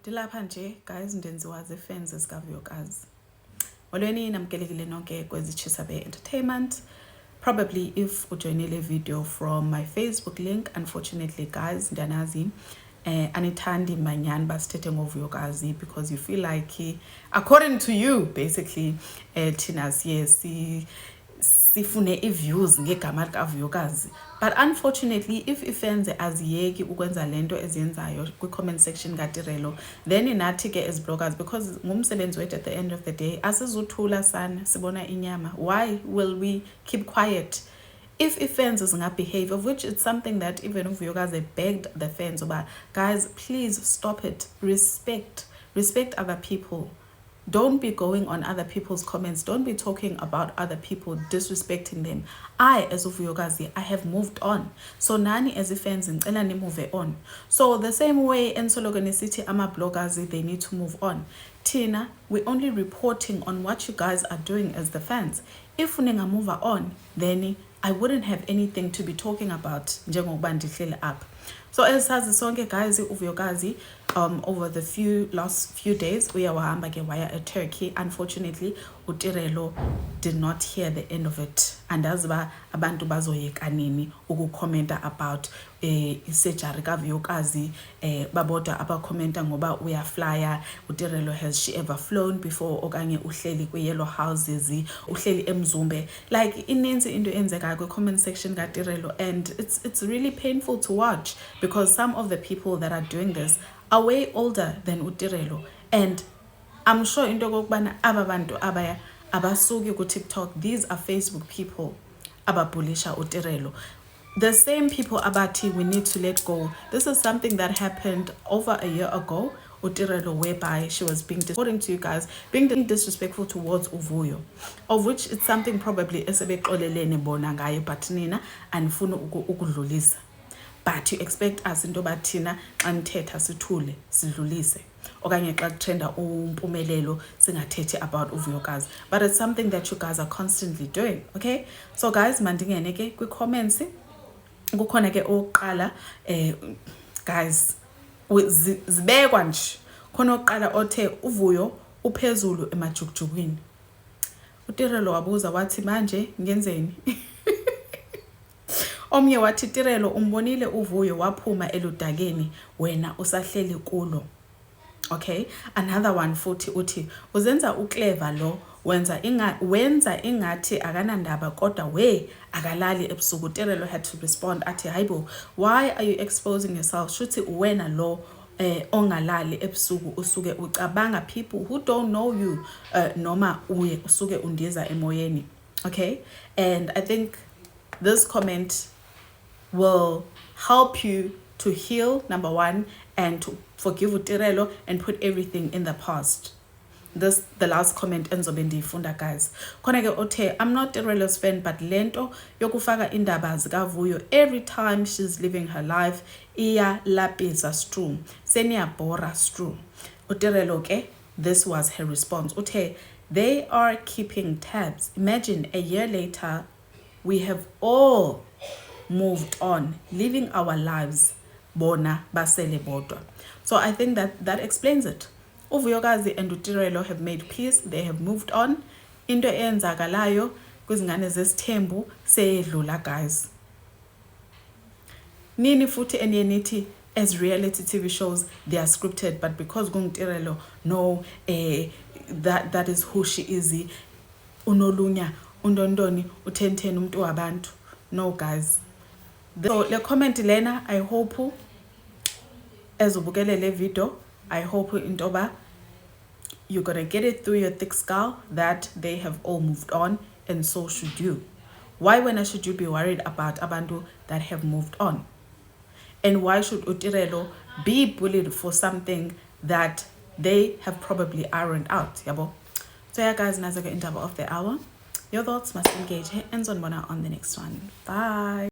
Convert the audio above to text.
Dilapha nje guys ndenziwa zifans zikaVuyokazi. Molweni namkelekile nonke kwezi Chisabe Entertainment. Probably if ujoinele video from my Facebook link, unfortunately guys ndiyanazi anithandi manyani basithethe ngoVuyokazi because you feel like according to you basically thina sifune i-views ngegama likaVuyokazi. But unfortunately if ifans aziyeki ukwenza lento eziyenzayo kwi-comment section kaTirelo, then nathi ke as bloggers, because ngumsebenzi wethu at the end of the day, asizuthula sana sibona inyama. Why will we keep quiet? If fans zingabehave, of which it's something that even uVuyokazi begged the fans about, guys, please stop it. Respect other people. Don't be going on other people's comments. Don't be talking about other people, disrespecting them. I, as uVuyokazi, I have moved on. So nani as fans ngicela ni move on. So the same way ensolokene sithi ama bloggers, they need to move on. Tina, we're only reporting on what you guys are doing as the fans. If ninga move on, then I wouldn't have anything to be talking about njengoba ndihlele up. So as sazi sonke guys, uVuyokazi over the last few days uyawahamba ke waya at Turkey. Unfortunately uTirelo did not hear the end of it, and aziba abantu bazoyeka nini ukukhomenta about isejari kaVuyokazi babodwa abakhomenta ngoba uyaflya. uTirelo, has she ever flown before? Okanye uhleli kwi-yellow houses, uhleli eMzumbe, like ininzi into enzeka kwi-comment section kaTirelo, and it's really painful to watch because some of the people that are doing this are way older than uTirelo, and I'm sure into kokubana aba bantu abasuki ku TikTok, these are Facebook people ababulisha uTirelo, the same people abathi we need to let go. This is something that happened over a year ago, uTirelo, whereby she was being, according to you guys, being disrespectful towards uVuyo, of which it's something probably esebexolelene bona ngayo, but nina anifuna ukudlulisa. But you expect us into bathina xa nithetha sithule sidlulise, okanye xa kutrenda umpumelelo singathethi about uVuyokazi. But it's something that you guys are constantly doing. Okay, so guys, mandingene ke kwi-comments. Kukhona ke oqala guys zibekwa nje, khona oqala othe uVuyo uphezulu emajukujukwini. uTirelo wabuza wathi manje ngenzeni? Omnye wathi Tirelo, umbonile uVuyo waphuma eludakeni wena usahleli kulo. Okay, another one futhi uthi uzenza uclever lo, wenza ingathi akanandaba kodwa we akalali ebusuku. Tirelo had to respond athi hayibo, why are you exposing yourself? Shuthi wena lo ongalali ebusuku usuke ucabanga people who don't know you noma uye usuke undiza emoyeni. Okay, and I think this comment will help you to heal, number one, and to forgive uTirelo and put everything in the past. This the last comment enzobe ndiyifunda guys. Khona ke othe, I'm not Tirelo's fan, but lento yokufaka indaba zikaVuyo every time she's living her life iya lapisa stru seniyabhora stru. uTirelo ke, this was her response. Uthe, they are keeping tabs. Imagine a year later we have all moved on, living our lives, bona basele bodwa. So I think that explains it. uVuyokazi and uTirelo have made peace, they have moved on. Into eyenzakalayo kwizingane zesithembu seyedlula guys. Nini futhi eniyenithi as reality TV shows they are scripted, but because kunguTirelo, no, that is who she is. Unolunya undondoni uthenteni umuntu wabantu. No guys. So le comment lena, I hope as ubukele le video, I hope intoba you're gonna get it through your thick skull that they have all moved on, and so should you. Why should you be worried about abantu that have moved on? And why should uTirelo be bullied for something that they have probably ironed out? Yabo. So yeah guys, nazo ke indaba of the hour. Your thoughts must engage. And on the next one. Bye.